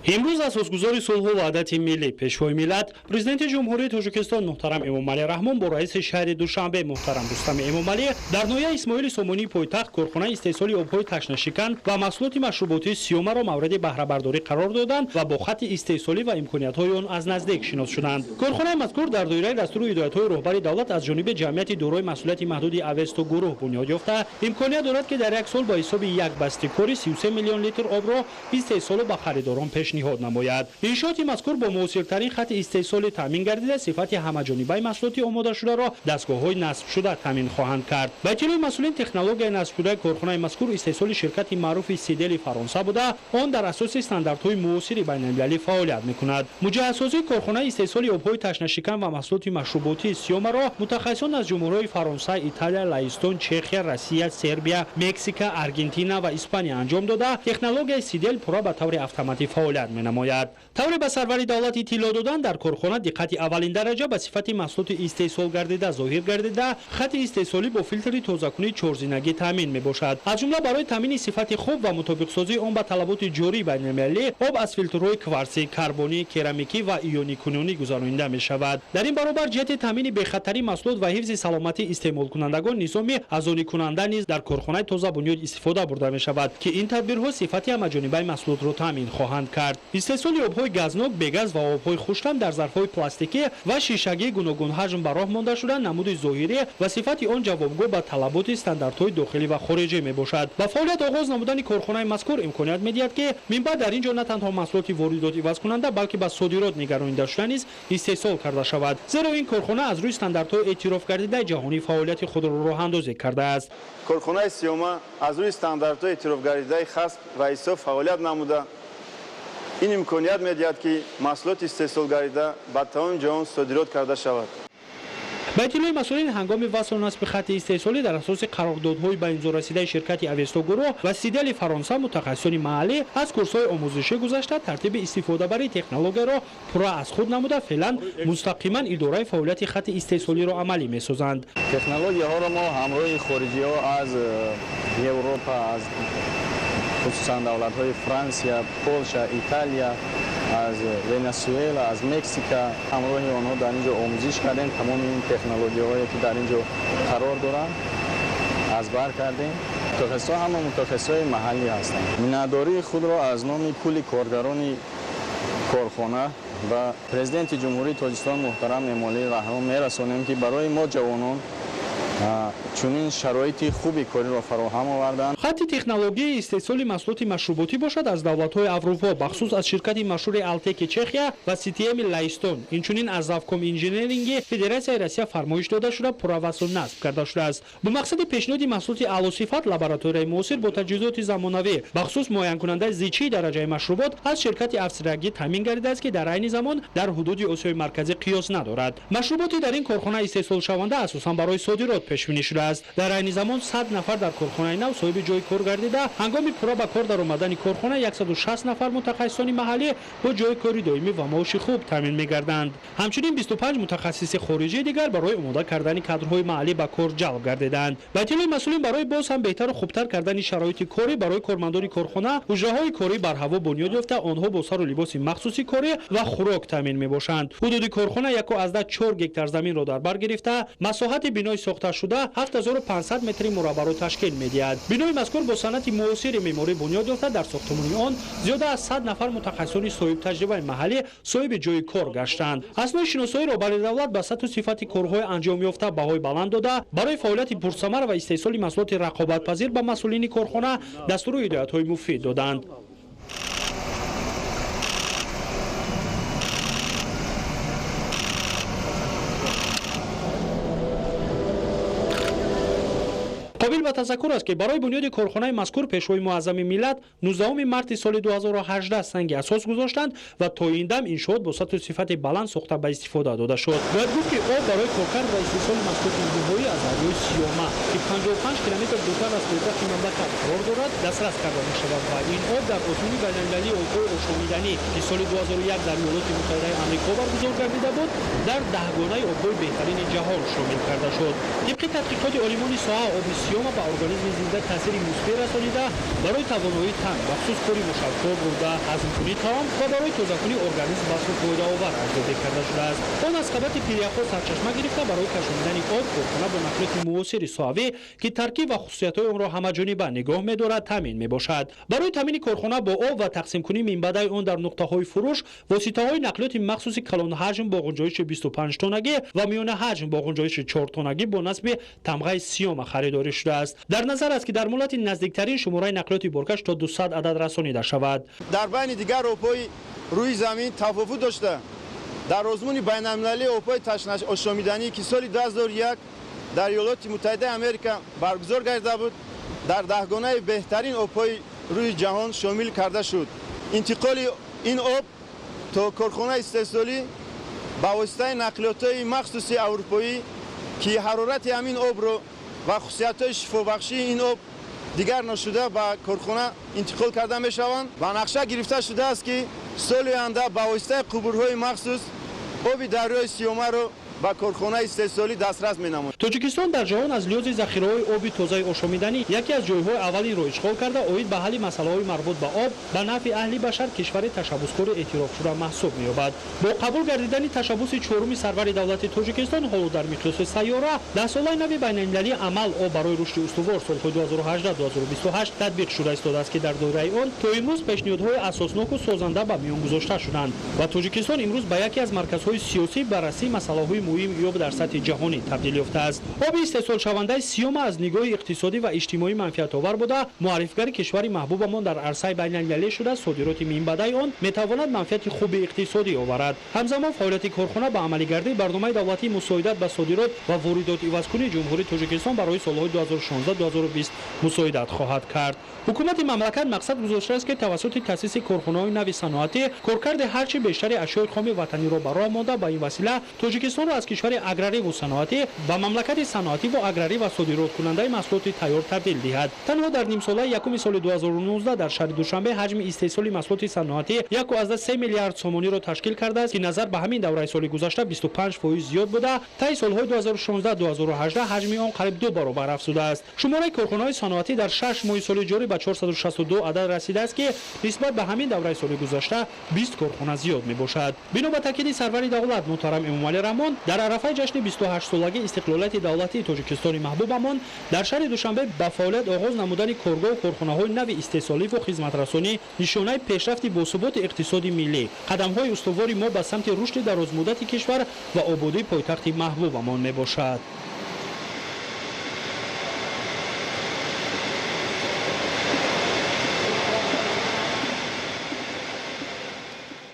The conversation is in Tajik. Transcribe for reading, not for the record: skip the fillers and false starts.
امروز اساسگزار صلح و وحدت ملی پیشوای ملت پرزیدنت جمهوری تاجیکستان محترم امامعلی رحمان با رئیس شهر دوشنبه محترم رستم امامعلی در ناحیه اسماعیل سومونی پایتخت کارخانه استحصال آبهای تشنه‌شکن و محصولات مشروباتی سیوم را مورد بهره برداری قرار دادند و با خط استحصالی و امکانیت‌های آن از نزدیک شناس شدند. کارخانه مذکور در دایره دستور هدایت‌های رهبر دولت از جانب جمعیت دارای مسئولیت محدود اوستو گروه بنیاد یافته امکانیت دارد که در یک سال با حساب یک بسته کاری 33 میلیون لیتر آب را استحصال و به خریداران پیشنهاد نماید. انشاءات مذکور با موثرترین خط استحصال تامین گردیده صفت همه‌جانبه محصولات آماده شده را دستگاه‌های نصب شده تامین خواهند کرد. با اطلاع مسئولین تکنولوژی نصب شده کارخانه مذکور استحصال شرکت معروف سیدل فرانسه بوده، آن در اساس استانداردهای معاصر بین‌المللی فعالیت می‌کند. مجهزسازی کارخانه استحصال آبهای تشنه‌شکن و محصولات مشروباتی سیوم را متخصصان از جمهوری‌های فرانسه، ایتالیا، لهستان، چخیا، روسیه، سربیا، مکزیک، آرژانتین و اسپانیا انجام داده. تکنولوژی سیدل پورا به طور اتوماتیک فعالیت می‌نماید. طور به سروری دولت اطلاع دادن در کارخانه دقت اولین درجه به صفت محصولات استحصال گردیده ظاهر گردیده، خط استحصالی با فیلتر تازه‌کنی چهارزینگی تامین می‌باشد. از جمله برای تامین صفت خوب و مطابق سازی آن با طلبات جاری بین‌المللی آب از فیلترهای کوارسی، کربنی، کرمیکی و ایونی کنونی گذرانیده می‌شود. در این برابر جهت تامین بخطری محصولات و حفظ سلامتی استعمال کنندگان نظام ازونی کننده نیز در کارخانه تازه بنیاد استفاده برده می‌شود که این تدبیرها صفت همه‌جانبه محصولات را تامین خواهند کرد. استحصال آب‌های گازناک، بگاز و آب‌های خشک‌دم در ظرف‌های پلاستیکی و شیشگی گوناگون حجم به راه مانده شده نمود ظاهری و صفت آن جوابگو به طلبات استانداردهای داخلی و خارجی میباشد. با فعالیت آغاز نمودن کارخانه مذکور امکانیت می‌دهد که منبع در اینجا نه تنها محصولات واردات عوض کننده بلکه به صادرات نگرانیده شده نیز استحصال کرده شود، زیرا این کارخانه از روی استانداردهای اعتراف گردیده جهانی فعالیت خود را راه‌اندازی کرده است. کارخانه سیوم از روی استانداردهای اعتراف گردیده خاص و حساب فعالیت نموده این امکانیت می‌دهد که محصولات استحصال گردیده به تمام جهان صادرات کرده شود. با اطلاع مسئولین هنگام وصل نصب خط استحصالی در اساس قراردادهای به امضا رسیده شرکت اوستو گروه و سیدل فرانسه متخصصان محلی از کورس‌های آموزشی گذشته ترتیب استفاده برای تکنولوژی را پورا از خود نموده فعلا مستقیما اداره فعالیت خط استحصالی را عملی می‌سازند. تکنولوژی ها را ما همراه خارجی‌ها از اروپا، از خصوصا دولت‌های فرانسه، پولشا، ایتالیا، از ونزوئلا، از مکزیک همراه آنها در اینجا آموزش کردیم. تمام این تکنولوژی‌هایی که در اینجا قرار دارند از بر کردیم. متخصصان هم متخصصای محلی هستند. میانه‌داری خود را از نام کل کارگران کارخانه و پرزیدنت جمهوری تاجیکستان محترم امامعلی رحمان میرسانیم که برای ما جوانان چنین شرایط خوبی کاری را فراهم آوردند. خط تکنولوژی استحصال محصولات مشروباتی باشد از دولت‌های اروپا بخصوص از شرکت مشهور التک چخیا و سیتیم لهستان اینچنین از زافکوم انجینیرینگ فدراسیای روسیه فرمایش داده شده پرواسل نصب کرده شده است. به مقصد پیشنهاد محصولات اعلی صفت لابراتوری معاصر با تجهیزات زمانوی بخصوص معاین کننده زیچی درجه مشروبات از شرکت افسرگی تامین گردیده است که در عین زمان در حدود آسیای مرکزی قیاس ندارد. مشروباتی در این کارخانه استحصال شونده اساسا برای صادرات پیش بینی شده است. در عین زمان 100 نفر در کارخانه نو صاحب جای کار گردیده. هنگام پورا به کار در آمدن کارخانه 160 نفر متخصصان محلی با جای کاری دائمی و معاش خوب تامین می‌گردند. همچنین 25 متخصص خارجی دیگر برای آماده کردن کادرهای محلی به کار جلب گردیدند. با اطلاع مسئولین برای باز هم بهتر و خوبتر کردن شرایط کاری برای کارمندان کارخانه، حجره‌های کاری بر هوا بنیاد یافته آنها با سر و لباس مخصوصی کاری و خوراک تامین می‌باشند. حدود کارخانه 1.4 گکتار زمین را در بر گرفته، مساحت بنای ساخته شده 7500 متر مربع را تشکیل می‌دهد. بنای مذکور با صنعت معاصر معماری بنیاد یافته در ساختمان آن زیاده از 100 نفر متخصصان صاحب تجربه محلی صاحب جای کار گشتند. اثنای شناسایی رهبر دولت به سطح و صفت کارهای انجام یافته بهای بلند داده برای فعالیت پرثمر و استحصال محصولات رقابت‌پذیر به مسئولین کارخانه دستور و هدایت‌های مفید دادند. قابل به تذکر است که برای بنیاد کارخانه مذکور پیشوای معظم ملت 19 مارس سال 2018 سنگ اساس گذاشتند و تا این دم انشاءات با سطح و صفت بلند ساخته به استفاده داده شد. باید گفت که آب برای کارکرد و استحصال محصولات نهایی از دریای سیوم که 55 کیلومتر دورتر از پایتخت مملکت قرار دارد دسترس کرده می‌شود و این آب در آزمون بین‌المللی آب‌های آشامیدنی که سال 2001 در ایالات متحده آمریکا برگزار گردیده بود در 10 گانه آب‌های بهترین جهان شامل کرده شد. طبق تحقیقات عالمان ساحه آب сиёма ба организми зинда таъсири мусбӣ расонида барои тавоноии тан махсус кори мушаккор бурда ҳазмкунии таом ва барои тозакунии организм басу фоидаовар арзёбӣ карда шудааст. Он аз қабати пиряхҳо сарчашма гирифта барои кашонидани он корхона бо нақлиёти муосири соавӣ ки таркиб ва хусусиятҳои онро ҳамаҷониба нигоҳ медорад таъмин мебошад. Барои таъмини корхона бо об ва тақсимкунии минбаъдаи он дар нуқтаҳои фурӯш воситаҳои нақлиёти махсуси калонҳаҷм бо ғунҷоиши 25 тонагӣ ва миёнаҳаҷм бо ғунҷоиши 4 тонагӣ бо насби тамғаи сиёма харидорӣ шудааст. дар назар аст ки дар муҳлати наздиктарин шумораи нақлиёти боркаш то 200 адад расонида шавад. дар байни дигар обҳои рӯи замин тафовут дошта дар озмуни байналмилалии обҳои ташношомиданӣ ки соли 2001 дар иёлоти муттаҳидаи Америка баргузор гардида буд дар даҳгонаи беҳтарин обҳои рӯи ҷаҳон шомил карда шуд. интиқоли ин об то корхонаи истеҳсолӣ ба воситаи нақлиётҳои махсуси аврупоӣ ки ҳарорати ҳамин обро ва хусусиятҳои шифобахшии ин об дигар ношуда ба корхона интиқол карда мешаванд ва нақша гирифта шудааст ки соли оянда ба воситаи қубурҳои махсус оби дарёи сиёмаро ба корхонаи истеҳсолӣ дастрас менамояд. тоҷикистон дар ҷаҳон аз лиҳози захираҳои оби тозаи ошомиданӣ яке аз ҷойҳои аввалинро ишғол карда оид ба ҳалли масъалаҳои марбут ба об ба нафъи аҳли башар кишвари ташаббускори эътирофшуда маҳсуб меёбад. бо қабул гардидани tashabbusi чоруми сарвари давлати тоҷикистон ҳоло дар миқёси сайёра даҳсолаи нави байналмилалии амал об барои рушди устувор солҳои 2018-2028 татбиқ шуда истодааст ки дар доираи он то имрӯз пешниҳодҳои асосноку созанда ба миён гузошта шуданд ва тоҷикистон имрӯз ба яке аз марказҳои сиёсӣ баррасии масъалаҳои муҳим ёб дар сатҳи ҷаҳонӣ табдил ёфтааст. оби истеҳсолшавандаи сиёма аз нигоҳи иқтисодӣ ва иҷтимоӣ манфиатовар буда муаррифгари кишвари маҳбубамон дар арсаи байналмилалӣ шуда содироти минбаъдаи он метавонад манфиати хуби иқтисодӣ оварад. ҳамзамон фаъолияти корхона ба амалигардии барномаи давлатии мусоидат ба содирот ва воридот ивазкунии ҷумҳурии тоҷикистон барои солҳои 2016-2020 мусоидат хоҳад кард. ҳукумати мамлакат мақсад гузоштааст ки тавассути таъсиси корхонаҳои нави саноатӣ коркарди ҳарчи бештари ашёи хоми ватаниро ба роҳ монда ба ин васила тоҷикистонро аз кишвари аграриву саноатӣ ба мамлакати саноативу аграрӣ ва содироткунандаи маҳсулоти тайёр табдил диҳад. танҳо дар нимсолаи якуми соли 2019 дар шаҳри душанбе ҳаҷми истеҳсоли маҳсулоти саноатӣ 1,3 миллиард сомониро ташкил кардааст ки назар ба ҳамин давраи соли гузашта 25% зиёд буда таи солҳои 2016-2018 ҳаҷми он қариб 2 баробар афзудааст. шумораи корхонаҳои саноатӣ дар 6 моҳи соли ҷорӣ ба 462 адад расидааст ки нисбат ба ҳамин давраи соли гузашта 20 корхона зиёд мебошад. бино ба таъкиди сарвари давлат муҳтарам эмомалӣ раҳмон дар арафаи ҷашни 28-солагии истиқлолияти давлатии тоҷикистони маҳбубамон дар шаҳри душанбе ба фаъолият оғоз намудани коргоҳу корхонаҳои нави истеҳсоливу хизматрасонӣ нишонаи пешрафти босуботи иқтисоди миллӣ, қадамҳои устувори мо ба самти рушди дарозмуддати кишвар ва ободии пойтахти маҳбубамон мебошад.